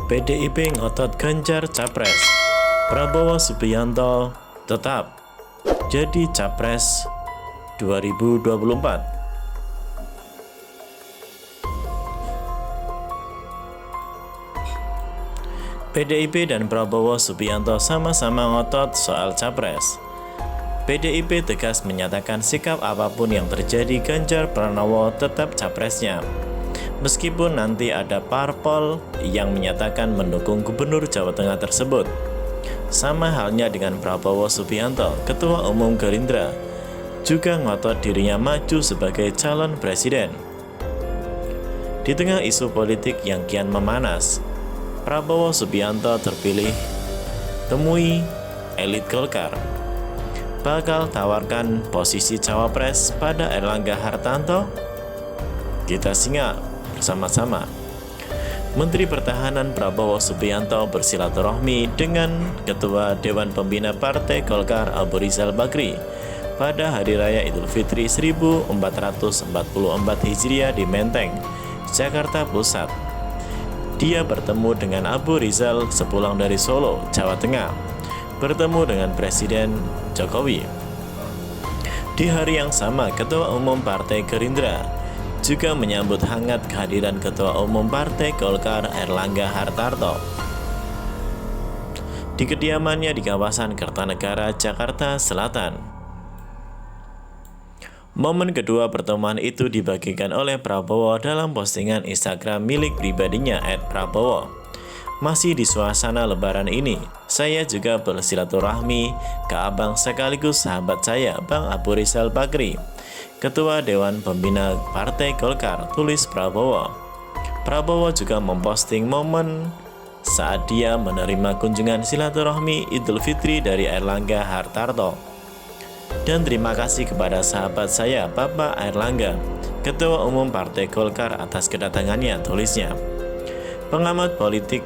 PDIP ngotot Ganjar capres. Prabowo Subianto tetap jadi capres 2024. PDIP dan Prabowo Subianto sama-sama ngotot soal capres. PDIP tegas menyatakan sikap apapun yang terjadi, Ganjar Pranowo tetap capresnya. Meskipun nanti ada parpol yang menyatakan mendukung Gubernur Jawa Tengah tersebut. Sama halnya dengan Prabowo Subianto, Ketua Umum Gerindra, juga ngotot dirinya maju sebagai calon presiden. Di tengah isu politik yang kian memanas, Prabowo Subianto terpilih temui elit Golkar. Bakal tawarkan posisi cawapres pada Erlangga Hartarto? Kita simak bersama-sama. Menteri Pertahanan Prabowo Subianto bersilaturahmi dengan Ketua Dewan Pembina Partai Golkar Abu Rizal Bakri pada Hari Raya Idul Fitri 1444 Hijriah di Menteng, Jakarta Pusat. Dia bertemu dengan Abu Rizal sepulang dari Solo, Jawa Tengah, bertemu dengan Presiden Jokowi. Di hari yang sama, Ketua Umum Partai Gerindra juga menyambut hangat kehadiran Ketua Umum Partai Golkar Erlangga Hartarto di kediamannya di kawasan Kertanegara, Jakarta Selatan. Momen kedua pertemuan itu dibagikan oleh Prabowo dalam postingan Instagram milik pribadinya @prabowo. Masih di suasana lebaran ini, saya juga bersilaturahmi ke abang sekaligus sahabat saya, Bang Abu Rizal Bakri, Ketua Dewan Pembina Partai Golkar, tulis Prabowo. Prabowo juga memposting momen saat dia menerima kunjungan silaturahmi Idul Fitri dari Erlangga Hartarto. Dan terima kasih kepada sahabat saya, Bapak Erlangga, Ketua Umum Partai Golkar atas kedatangannya, tulisnya. Pengamat politik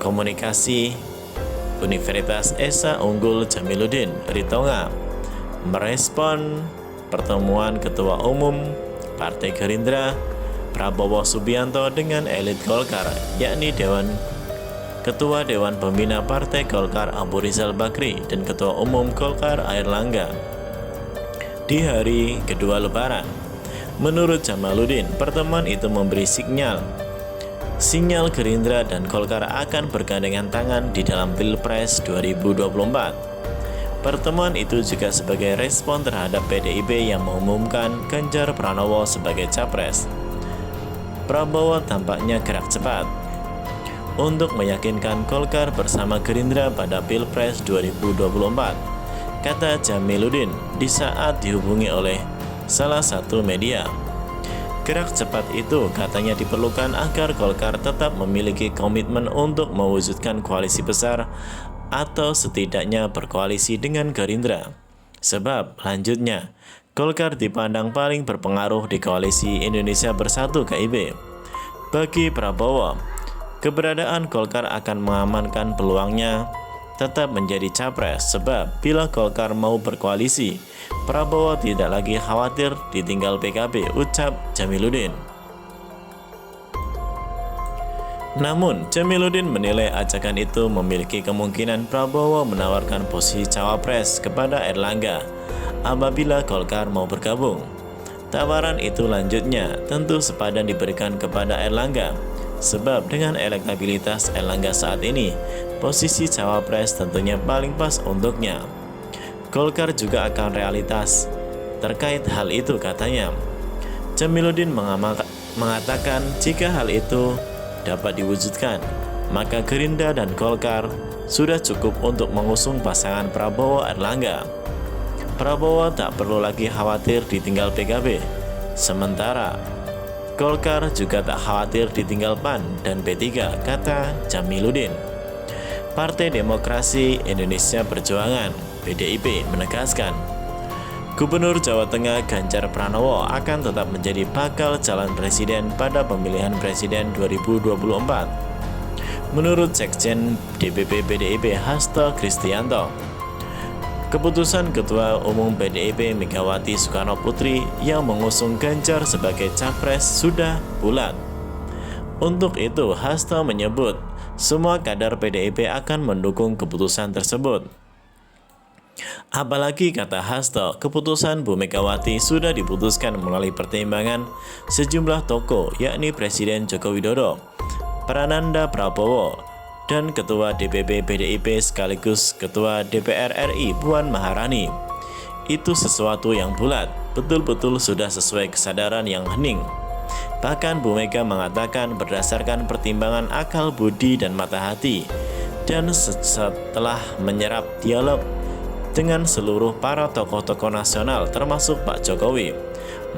komunikasi Universitas Esa Unggul Jamiluddin Ritonga merespon pertemuan Ketua Umum Partai Gerindra Prabowo Subianto dengan elit Golkar, yakni Ketua Dewan Pembina Partai Golkar Abu Rizal Bakri dan Ketua Umum Golkar Airlangga di hari kedua Lebaran. Menurut Jamaluddin, pertemuan itu memberi sinyal Gerindra dan Golkar akan bergandengan tangan di dalam Pilpres 2024. Pertemuan itu juga sebagai respon terhadap PDIP yang mengumumkan Ganjar Pranowo sebagai capres. Prabowo tampaknya gerak cepat untuk meyakinkan Golkar bersama Gerindra pada Pilpres 2024, kata Jamiluddin di saat dihubungi oleh salah satu media. Gerak cepat itu katanya diperlukan agar Golkar tetap memiliki komitmen untuk mewujudkan koalisi besar atau setidaknya berkoalisi dengan Gerindra. Sebab lanjutnya, Golkar dipandang paling berpengaruh di koalisi Indonesia Bersatu (KIB). Bagi Prabowo, keberadaan Golkar akan mengamankan peluangnya tetap menjadi capres, sebab bila Golkar mau berkoalisi, Prabowo tidak lagi khawatir ditinggal PKB, ucap Jamiluddin. Namun, Jamiluddin menilai ajakan itu memiliki kemungkinan Prabowo menawarkan posisi cawapres kepada Erlangga apabila Golkar mau bergabung. Tawaran itu lanjutnya tentu sepadan diberikan kepada Erlangga, sebab dengan elektabilitas Erlangga saat ini, posisi cawapres tentunya paling pas untuknya. Golkar juga akan realitas terkait hal itu, katanya. Jamiluddin mengatakan jika hal itu dapat diwujudkan, maka Gerindra dan Golkar sudah cukup untuk mengusung pasangan Prabowo-Erlangga. Prabowo tak perlu lagi khawatir ditinggal PKB, sementara Golkar juga tak khawatir ditinggal PAN dan P3, kata Jamiluddin. Partai Demokrasi Indonesia Perjuangan (PDIP) menegaskan, Gubernur Jawa Tengah Ganjar Pranowo akan tetap menjadi bakal calon presiden pada pemilihan presiden 2024. Menurut Sekjen DPP PDIP Hasto Kristianto, keputusan Ketua Umum PDIP Megawati Soekarno Putri yang mengusung Ganjar sebagai capres sudah bulat. Untuk itu, Hasto menyebut semua kader PDIP akan mendukung keputusan tersebut. Apalagi kata Hasto, keputusan Bu Megawati sudah diputuskan melalui pertimbangan sejumlah tokoh, yakni Presiden Joko Widodo, Prananda Prabowo, dan Ketua DPP PDIP sekaligus Ketua DPR RI Puan Maharani. Itu sesuatu yang bulat, betul-betul sudah sesuai kesadaran yang hening. Bahkan Bu Mega mengatakan berdasarkan pertimbangan akal budi dan mata hati, dan setelah menyerap dialog dengan seluruh para tokoh-tokoh nasional termasuk Pak Jokowi,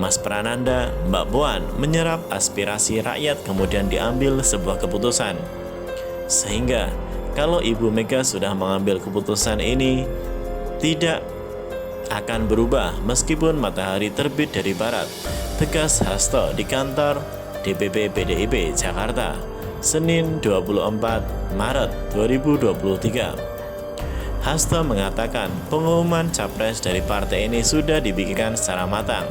Mas Prananda, Mbak Puan menyerap aspirasi rakyat kemudian diambil sebuah keputusan. Sehingga kalau Ibu Mega sudah mengambil keputusan ini tidak akan berubah meskipun matahari terbit dari barat, tegas Hasto di kantor DPP PDIP Jakarta, Senin 24 Maret 2023. Hasto mengatakan pengumuman capres dari partai ini sudah dipikirkan secara matang.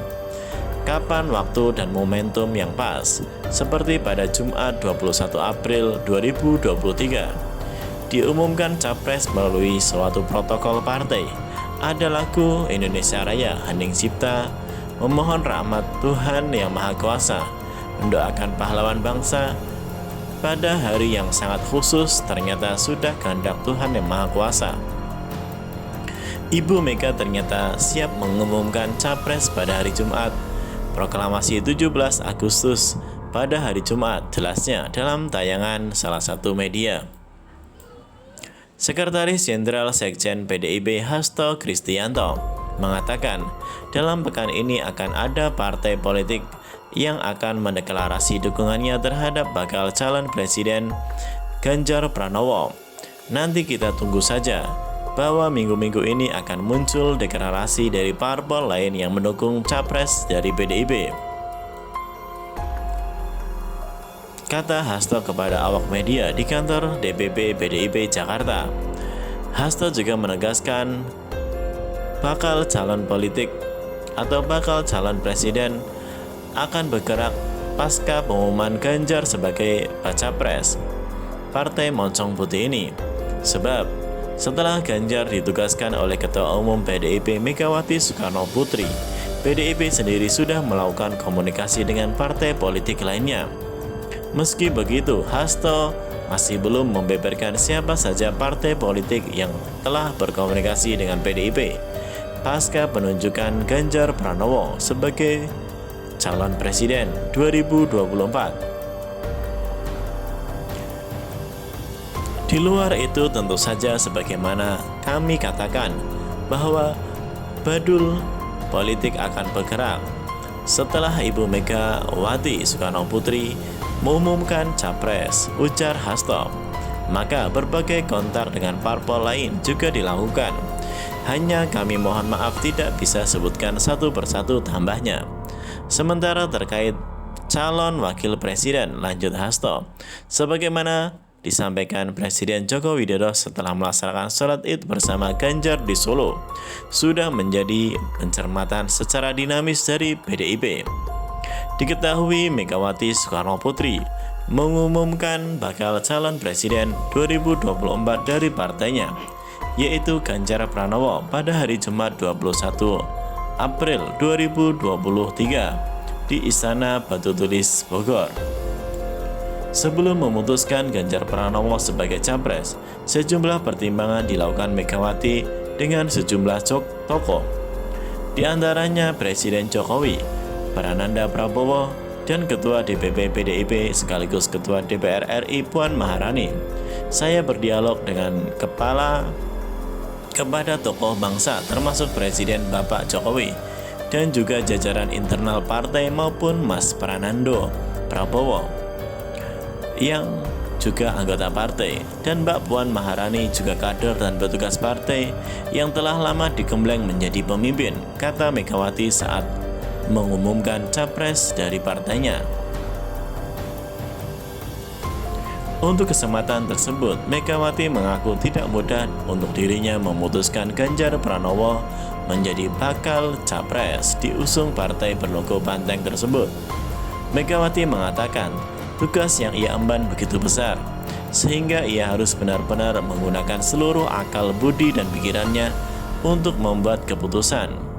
Kapan waktu dan momentum yang pas, seperti pada Jumat 21 April 2023. Diumumkan capres melalui suatu protokol partai. Ada lagu Indonesia Raya Hening Cipta, memohon rahmat Tuhan Yang Maha Kuasa, mendoakan pahlawan bangsa. Pada hari yang sangat khusus, ternyata sudah kehendak Tuhan Yang Maha Kuasa. Ibu Mega ternyata siap mengumumkan capres pada hari Jumat. Proklamasi 17 Agustus pada hari Jumat, jelasnya dalam tayangan salah satu media. Sekretaris Jenderal Sekjen PDIP Hasto Kristianto mengatakan dalam pekan ini akan ada partai politik yang akan mendeklarasi dukungannya terhadap bakal calon presiden Ganjar Pranowo. Nanti kita tunggu saja bahwa minggu-minggu ini akan muncul deklarasi dari parpol lain yang mendukung capres dari PDIP. Kata Hasto kepada awak media di kantor DPP PDIP Jakarta. Hasto juga menegaskan bakal calon politik atau bakal calon presiden akan bergerak pasca pengumuman Ganjar sebagai baca pres Partai Moncong Putih ini. Sebab setelah Ganjar ditugaskan oleh Ketua Umum PDIP Megawati Soekarno Putri, PDIP sendiri sudah melakukan komunikasi dengan partai politik lainnya. Meski begitu, Hasto masih belum membeberkan siapa saja partai politik yang telah berkomunikasi dengan PDIP pasca penunjukan Ganjar Pranowo sebagai calon presiden 2024. Di luar itu tentu saja sebagaimana kami katakan bahwa badul politik akan bergerak setelah Ibu Megawati Soekarno Putri mengumumkan capres, ujar Hasto. Maka berbagai kontak dengan parpol lain juga dilakukan. Hanya kami mohon maaf tidak bisa sebutkan satu persatu, tambahnya. Sementara terkait calon wakil presiden, lanjut Hasto, sebagaimana disampaikan Presiden Joko Widodo setelah melaksanakan sholat Id bersama Ganjar di Solo, sudah menjadi pencermatan secara dinamis dari PDIP. Diketahui Megawati Soekarno Putri mengumumkan bakal calon presiden 2024 dari partainya, yaitu Ganjar Pranowo pada hari Jumat 21 April 2023 di Istana Batu Tulis, Bogor. Sebelum memutuskan Ganjar Pranowo sebagai capres, sejumlah pertimbangan dilakukan Megawati dengan sejumlah tokoh, di antaranya Presiden Jokowi, Prananda Prabowo, dan Ketua DPP PDIP sekaligus Ketua DPR RI Puan Maharani. Saya berdialog dengan kepada tokoh bangsa termasuk Presiden Bapak Jokowi dan juga jajaran internal partai maupun Mas Prananda Prabowo yang juga anggota partai, dan Mbak Puan Maharani juga kader dan petugas partai yang telah lama digembleng menjadi pemimpin, kata Megawati saat mengumumkan capres dari partainya. Untuk kesempatan tersebut, Megawati mengaku tidak mudah untuk dirinya memutuskan Ganjar Pranowo menjadi bakal capres diusung partai berlogo banteng tersebut. Megawati mengatakan, Tugas yang ia emban begitu besar, sehingga ia harus benar-benar menggunakan seluruh akal budi dan pikirannya untuk membuat keputusan.